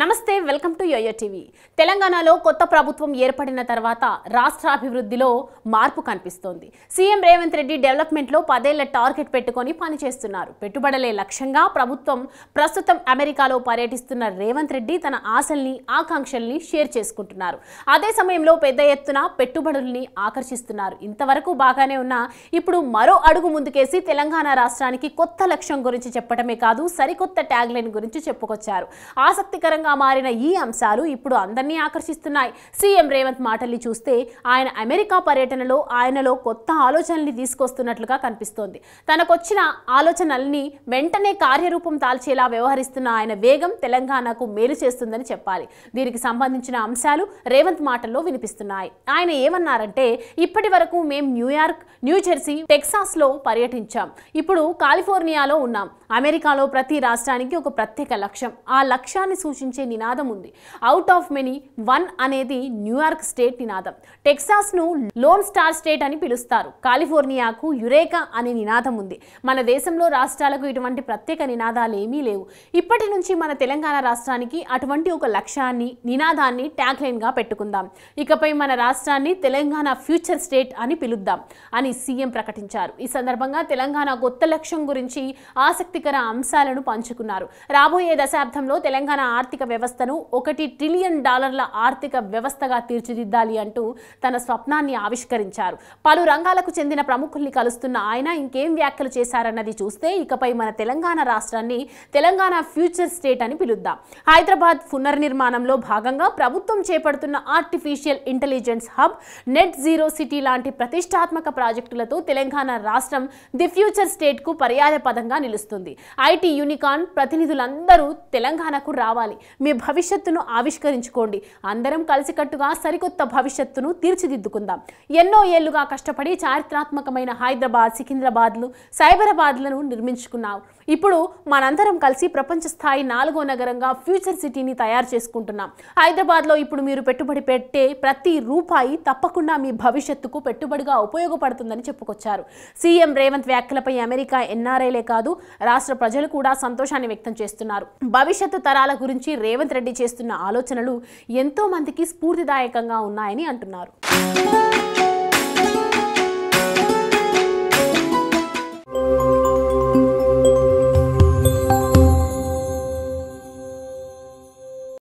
నమస్తే welcome to yo-yo TV. తెలంగాణలో కొత్త ప్రభుత్వం ఏర్పడిన తర్వాత రాష్ట్ర అభివృద్ధిలో మార్పు కనిపిస్తోంది. సీఎం రేవంత్ రెడ్డి డెవలప్మెంట్లో 10 ఏళ్ల టార్గెట్ పెట్టుకొని పనిచేస్తున్నారు. పెట్టుబడులే లక్ష్యంగా ప్రభుత్వం ప్రస్తుతం అమెరికాలో పర్యటిస్తున్న రేవంత్ రెడ్డి తన ఆశల్ని ఆకాంక్షల్ని షేర్ చేసుకుంటున్నారు. అదే సమయంలో పెద్ద ఎత్తున పెట్టుబడుల్ని ఆకర్షిస్తున్నారు. ఇంతవరకు బాగానే ఉన్నా ఇప్పుడు మరో అడుగు ముందుకేసి తెలంగాణ రాష్ట్రానికి కొత్త లక్ష్యం గురించి చెప్పడమే కాదు, సరికొత్త ట్యాగ్ లైన్ గురించి చెప్పుకొచ్చారు. ఆసక్తికరంగా మారిన ఈ అంశాలు ఇప్పుడు అందరినీ ఆకర్షిస్తున్నాయి. సీఎం రేవంత్ మాటల్ని చూస్తే ఆయన అమెరికా పర్యటనలో ఆయనలో కొత్త ఆలోచనల్ని తీసుకొస్తున్నట్లుగా కనిపిస్తోంది. తనకొచ్చిన ఆలోచనల్ని వెంటనే కార్యరూపం దాల్చేలా వ్యవహరిస్తున్న ఆయన వేగం తెలంగాణకు మేలు చేస్తుందని చెప్పాలి. దీనికి సంబంధించిన అంశాలు రేవంత్ మాటల్లో వినిపిస్తున్నాయి. ఆయన ఏమన్నారంటే, ఇప్పటి వరకు మేం న్యూయార్క్, న్యూజెర్సీ, టెక్సాస్ లో పర్యటించాం. ఇప్పుడు కాలిఫోర్నియాలో ఉన్నాం. అమెరికాలో ప్రతి రాష్ట్రానికి ఒక ప్రత్యేక లక్ష్యం, ఆ లక్ష్యాన్ని సూచించే నినాదం ఉంది. అవుట్ ఆఫ్ మెనీ వన్ అనేది న్యూయార్క్ స్టేట్ నినాదం. టెక్సాస్ ను లోన్ స్టార్ స్టేట్ అని పిలుస్తారు. కాలిఫోర్నియాకు యురేకా అనే నినాదం ఉంది. మన దేశంలో రాష్ట్రాలకు ఇటువంటి ప్రత్యేక నినాదాలు ఏమీ లేవు. ఇప్పటి నుంచి మన తెలంగాణ రాష్ట్రానికి అటువంటి ఒక లక్ష్యాన్ని, నినాదాన్ని ట్యాగ్ లైన్ గా పెట్టుకుందాం. ఇకపై మన రాష్ట్రాన్ని తెలంగాణ ఫ్యూచర్ స్టేట్ అని పిలుద్దాం అని సీఎం ప్రకటించారు. ఈ సందర్భంగా తెలంగాణ కొత్త లక్ష్యం గురించి ఆసక్తికర అంశాలను పంచుకున్నారు. రాబోయే దశాబ్దంలో తెలంగాణ ఆర్థిక వ్యవస్థను $1 ట్రిలియన్ ఆర్థిక వ్యవస్థగా తీర్చిదిద్దాలి అంటూ తన స్వప్నాన్ని ఆవిష్కరించారు. పలు రంగాలకు చెందిన ప్రముఖుల్ని కలుస్తున్న ఆయన ఇంకేం వ్యాఖ్యలు చేశారన్నది చూస్తే, ఇకపై మన తెలంగాణ రాష్ట్రాన్ని తెలంగాణ ఫ్యూచర్ స్టేట్ అని పిలుద్దాం. హైదరాబాద్ పునర్నిర్మాణంలో భాగంగా ప్రభుత్వం చేపడుతున్న artificial intelligence hub, net zero city లాంటి ప్రతిష్టాత్మక ప్రాజెక్టులతో తెలంగాణ రాష్ట్రం ది ఫ్యూచర్ స్టేట్ కు పర్యాయ పదంగా నిలుస్తుంది. ఐటీ యూనికార్న్ ప్రతినిధులందరూ తెలంగాణకు రావాలి, మీ భవిష్యత్తును ఆవిష్కరించుకోండి, అందరం కలిసికట్టుగా సరికొత్త భవిష్యత్తును తీర్చిదిద్దుకుందాం. ఎన్నో ఏళ్లుగా కష్టపడి చారిత్రాత్మకమైన హైదరాబాద్, సికింద్రాబాద్లు, సైబరాబాద్లను నిర్మించుకున్నాం. ఇప్పుడు మనందరం కలిసి ప్రపంచ స్థాయి 4వ నగరంగా ఫ్యూచర్ సిటీని తయారు చేసుకుంటున్నాం. హైదరాబాద్లో ఇప్పుడు మీరు పెట్టుబడి పెట్టే ప్రతి రూపాయి తప్పకుండా మీ భవిష్యత్తుకు పెట్టుబడిగా ఉపయోగపడుతుందని చెప్పుకొచ్చారు. సీఎం రేవంత్ వ్యాఖ్యలపై అమెరికా ఎన్ఆర్ఐలే కాదు, రాష్ట్ర ప్రజలు కూడా సంతోషాన్ని వ్యక్తం చేస్తున్నారు. భవిష్యత్తు తరాల గురించి రేవంత్ రెడ్డి చేస్తున్న ఆలోచనలు ఎంతో మందికి స్ఫూర్తిదాయకంగా ఉన్నాయని అంటున్నారు.